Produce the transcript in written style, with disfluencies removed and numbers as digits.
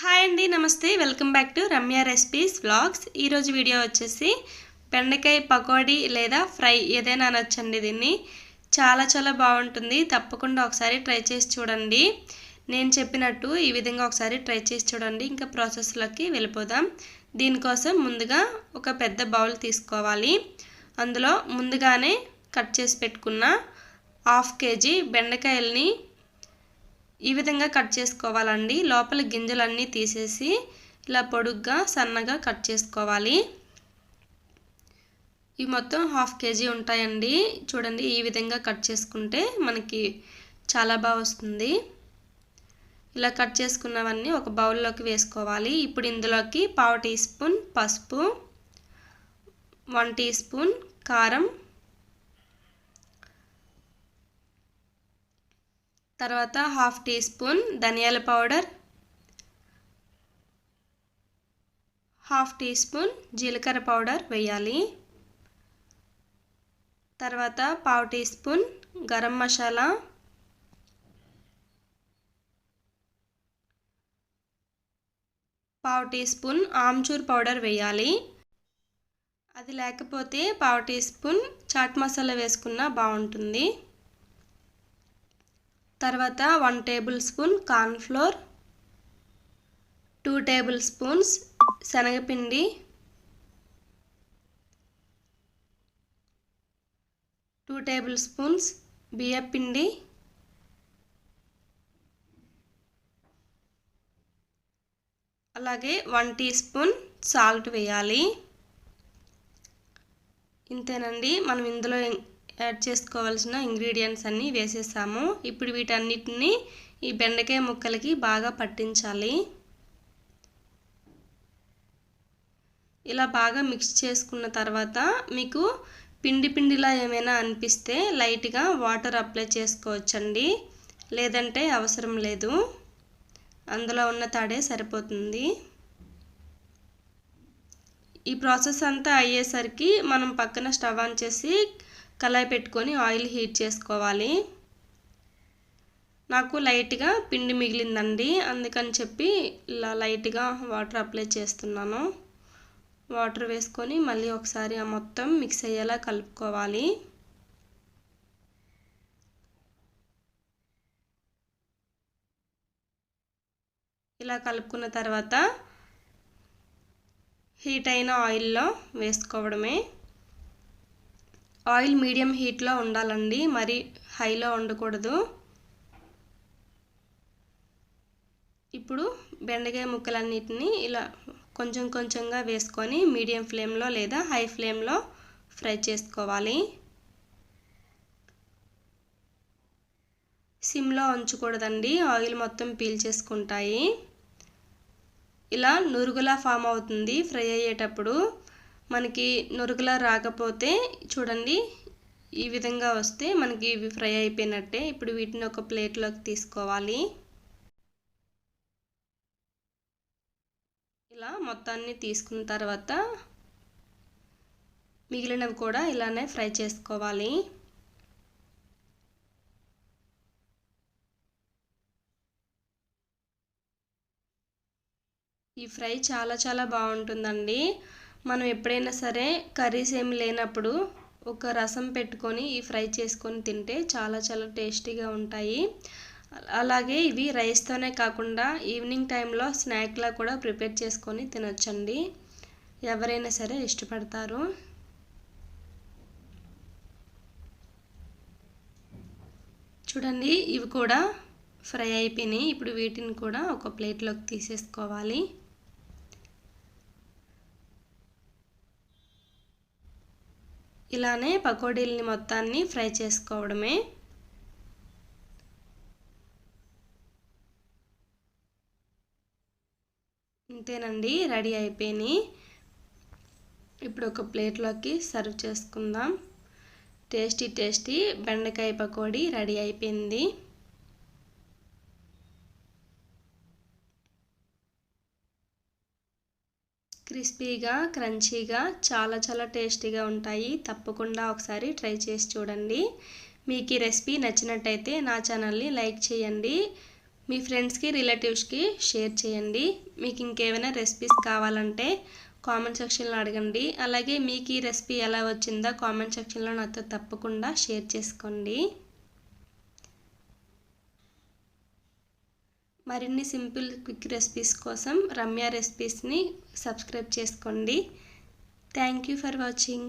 Hi అండి, నమస్తే. Welcome back to Ramya recipes vlogs. ఈరోజు వీడియో వచ్చేసి బెండకాయ పకోడీ లేదా ఫ్రై ఏదైనా అనొచ్చండి. దీన్ని చాలా బాగుంటుంది. తప్పకుండా ఒకసారి ట్రై చేసి చూడండి. నేను చెప్పినట్టు ఈ విధంగా ఒకసారి ట్రై చేసి చూడండి. ఇంకా ప్రాసెస్లోకి వెళ్ళిపోదాం. దీనికోసం ముందుగా ఒక పెద్ద బౌల్ తీసుకోవాలి. అందులో ముందుగానే కట్ చేసి పెట్టుకున్న 1/2 kg బెండకాయల్ని ఈ విధంగా కట్ చేసుకోవాలండి. లోపల గింజలన్నీ తీసేసి ఇలా పొడుగ్గా సన్నగా కట్ చేసుకోవాలి. ఈ మొత్తం 1/2 kg ఉంటాయండి. చూడండి, ఈ విధంగా కట్ చేసుకుంటే మనకి చాలా బాగా వస్తుంది. ఇలా కట్ చేసుకున్నవన్నీ ఒక బౌల్లోకి వేసుకోవాలి. ఇప్పుడు ఇందులోకి 1/2 టీ స్పూన్ పసుపు, 1 టీ స్పూన్ కారం, తర్వాత 1/2 టీ స్పూన్ ధనియాల పౌడర్, 1/2 టీ స్పూన్ జీలకర్ర పౌడర్ వేయాలి. తర్వాత 1/2 tea spoon garam masala, 1/2 tea spoon amchur powder వేయాలి. అది లేకపోతే 1/2 టీ స్పూన్ చాట్ మసాలా వేసుకున్నా బాగుంటుంది. తర్వాత 1 table spoon corn flour, 2 table spoons శనగపిండి, 2 టేబుల్ స్పూన్స్ బియ్యపిండి, అలాగే 1 టీ స్పూన్ సాల్ట్ వేయాలి. ఇంతేనండి. మనం ఇందులో యాడ్ చేసుకోవాల్సిన ఇంగ్రీడియంట్స్ అన్నీ వేసేసాము. ఇప్పుడు వీటన్నిటిని ఈ బెండకాయ ముక్కలకి బాగా పట్టించాలి. ఇలా బాగా మిక్స్ చేసుకున్న తర్వాత మీకు పిండిలా ఏమైనా అనిపిస్తే లైట్గా వాటర్ అప్లై చేసుకోవచ్చండి. లేదంటే అవసరం లేదు, అందులో ఉన్న తడే సరిపోతుంది. ఈ ప్రాసెస్ అంతా అయ్యేసరికి మనం పక్కన స్టవ్ ఆన్ చేసి కళాయి పెట్టుకొని ఆయిల్ హీట్ చేసుకోవాలి. నాకు లైట్గా పిండి మిగిలిందండి, అందుకని చెప్పి ఇలా లైట్గా వాటర్ అప్లై చేస్తున్నాను. వాటర్ వేసుకొని మళ్ళీ ఒకసారి ఆ మొత్తం మిక్స్ అయ్యేలా కలుపుకోవాలి. ఇలా కలుపుకున్న తర్వాత హీట్ అయిన ఆయిల్లో వేసుకోవడమే. ఆయిల్ మీడియం హీట్లో ఉండాలండి, మరి హైలో ఉండకూడదు. ఇప్పుడు బెండకాయ ముక్కలన్నిటిని ఇలా కొంచెంగా వేసుకొని మీడియం ఫ్లేమ్లో లేదా హై ఫ్లేమ్లో ఫ్రై చేసుకోవాలి. సిమ్లో ఉంచకూడదండి, ఆయిల్ మొత్తం పీల్చేసుకుంటాయి. ఇలా నురుగులా ఫామ్ అవుతుంది. ఫ్రై అయ్యేటప్పుడు మనకి నురుగులా రాకపోతే చూడండి, ఈ విధంగా వస్తే మనకి ఇవి ఫ్రై అయిపోయినట్టే. ఇప్పుడు వీటిని ఒక ప్లేట్లోకి తీసుకోవాలి. ఇలా మొత్తాన్ని తీసుకున్న తర్వాత మిగిలినవి కూడా ఇలానే ఫ్రై చేసుకోవాలి. ఈ ఫ్రై చాలా బాగుంటుందండి. మనం ఎప్పుడైనా సరే కర్రీస్ ఏమి లేనప్పుడు ఒక రసం పెట్టుకొని ఈ ఫ్రై చేసుకొని తింటే చాలా టేస్టీగా ఉంటాయి. అలాగే ఇవి రైస్తోనే కాకుండా ఈవినింగ్ టైంలో స్నాక్లా కూడా ప్రిపేర్ చేసుకొని తినొచ్చండి. ఎవరైనా సరే ఇష్టపడతారు. చూడండి, ఇవి కూడా ఫ్రై అయిపోయినాయి. ఇప్పుడు వీటిని కూడా ఒక ప్లేట్లోకి తీసేసుకోవాలి. ఇలానే పకోడీలని మొత్తాన్ని ఫ్రై చేసుకోవడమే. ఇంతేనండి, రెడీ అయిపోయినాయి. ఇప్పుడు ఒక ప్లేట్లోకి సర్వ్ చేసుకుందాం. టేస్టీ బెండకాయ పకోడీ రెడీ అయిపోయింది. క్రిస్పీగా క్రంచీగా చాలా టేస్టీగా ఉంటాయి. తప్పకుండా ఒకసారి ట్రై చేసి చూడండి. మీకు ఈ రెసిపీ నచ్చినట్టయితే నా ఛానల్ని లైక్ చేయండి. మీ ఫ్రెండ్స్కి రిలేటివ్స్కి షేర్ చేయండి. మీకు ఇంకేమైనా రెసిపీస్ కావాలంటే కామెంట్ సెక్షన్లో అడగండి. అలాగే మీకు ఈ రెసిపీ ఎలా వచ్చిందో కామెంట్ సెక్షన్లో నాతో తప్పకుండా షేర్ చేసుకోండి. మరిన్ని సింపుల్ క్విక్ రెసిపీస్ కోసం రమ్య రెసిపీస్ని సబ్స్క్రైబ్ చేసుకోండి. Thank you for watching.